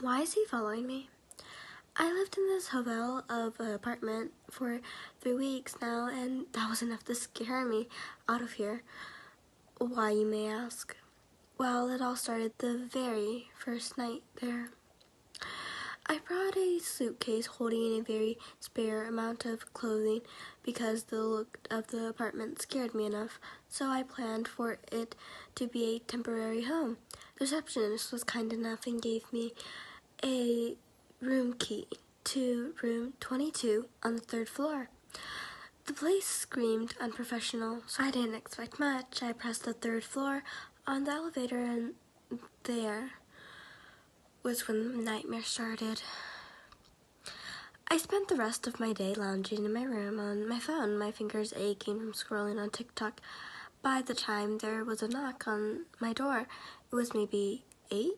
Why is he following me? I lived in this hovel of an apartment for 3 weeks now, and that was enough to scare me out of here. Why, you may ask? Well, it all started the very first night there. I brought a suitcase holding a very spare amount of clothing because the look of the apartment scared me enough, so I planned for it to be a temporary home. The receptionist was kind enough and gave me a room key to room 22 on the 3rd floor. The place screamed unprofessional, so I didn't expect much. I pressed the 3rd floor on the elevator, and there was when the nightmare started. I spent the rest of my day lounging in my room on my phone, my fingers aching from scrolling on TikTok. By the time there was a knock on my door, it was maybe 8.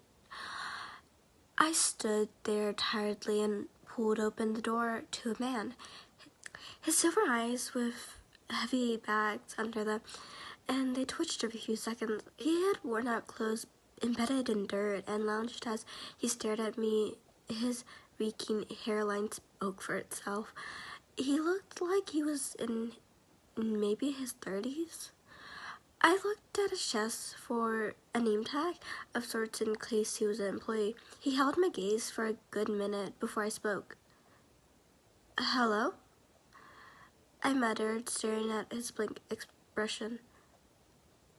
I stood there tiredly and pulled open the door to a man. His silver eyes with heavy bags under them, and they twitched every few seconds. He had worn out clothes embedded in dirt and lounged as he stared at me. His reeking hairline spoke for itself. He looked like he was in maybe his 30s. I looked at his chest for a name tag of sorts in case he was an employee. He held my gaze for a good minute before I spoke. Hello? I muttered, staring at his blank expression.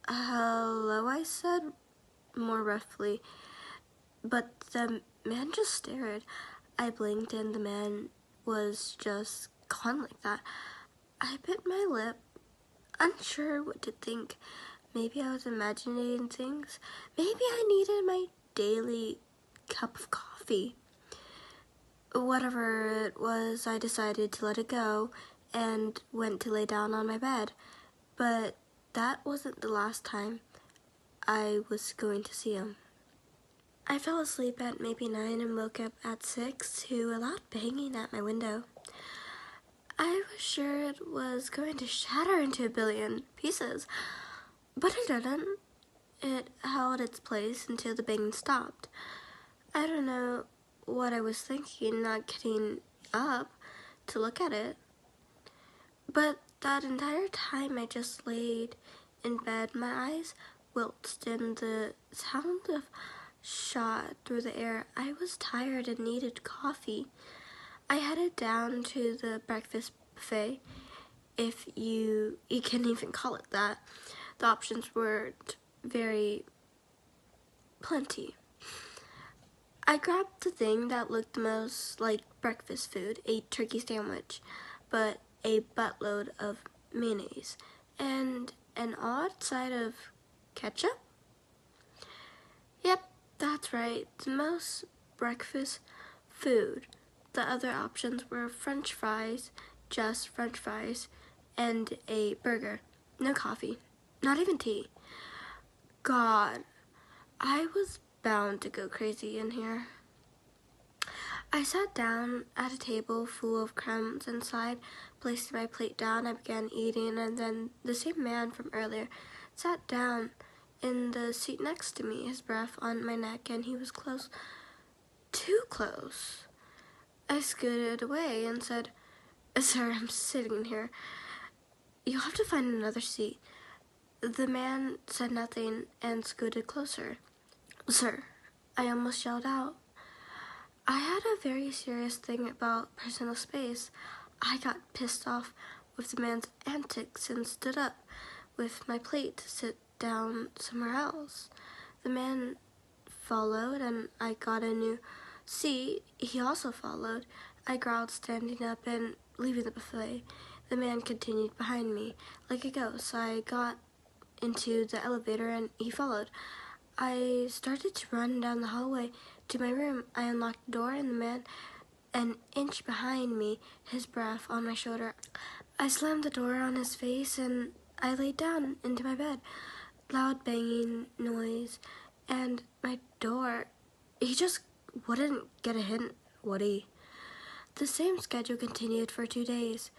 Hello, I said, more roughly, but the man just stared. I blinked and the man was just gone like that. I bit my lip, unsure what to think. Maybe I was imagining things. Maybe I needed my daily cup of coffee. Whatever it was, I decided to let it go and went to lay down on my bed. But that wasn't the last time I was going to see him. I fell asleep at maybe 9 and woke up at 6 to a loud banging at my window. I was sure it was going to shatter into a billion pieces, but it didn't. It held its place until the banging stopped. I don't know what I was thinking, not getting up to look at it. But that entire time I just laid in bed, my eyes wilted and the sound of shot through the air. I was tired and needed coffee. I headed down to the breakfast buffet, if you can even call it that. The options weren't very plenty. I grabbed the thing that looked the most like breakfast food, a turkey sandwich, but a buttload of mayonnaise, and an odd side of ketchup? Yep, that's right, the most breakfast food. The other options were French fries, just French fries, and a burger. No coffee, not even tea. God, I was bound to go crazy in here. I sat down at a table full of crumbs and sighed. Placing my plate down, I began eating, and then the same man from earlier sat down in the seat next to me, his breath on my neck, and he was close, too close. I scooted away and said, Sir, I'm sitting here. You'll have to find another seat. The man said nothing and scooted closer. Sir, I almost yelled out. I had a very serious thing about personal space. I got pissed off with the man's antics and stood up with my plate to sit down somewhere else. The man followed and I got a new seat. He also followed. I growled, standing up and leaving the buffet. The man continued behind me like a ghost. I got into the elevator and he followed. I started to run down the hallway to my room. I unlocked the door and the man an inch behind me, his breath on my shoulder. I slammed the door on his face and I laid down into my bed. Loud banging noise and my door. He just wouldn't get a hint, would he? The same schedule continued for 2 days.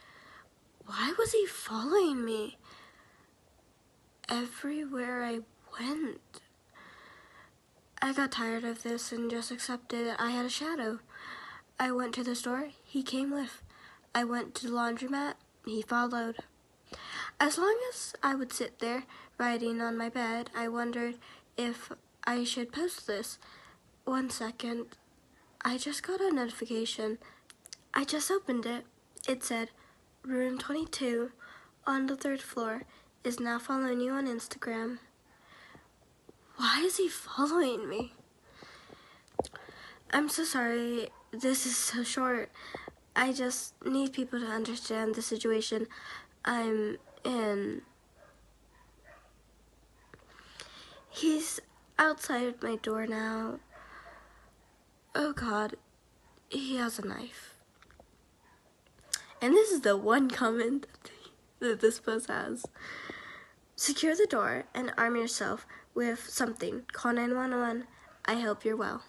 Why was he following me? Everywhere I went. I got tired of this and just accepted I had a shadow. I went to the store, he came with. I went to the laundromat, he followed. As long as I would sit there, writing on my bed, I wondered if I should post this. 1 second, I just got a notification. I just opened it. It said, Room 22 on the 3rd floor is now following you on Instagram. Why is he following me? I'm so sorry. This is so short. I just need people to understand the situation I'm in. He's outside my door now. Oh God, he has a knife. And this is the one comment that this post has. Secure the door and arm yourself with something. Call 911. I hope you're well.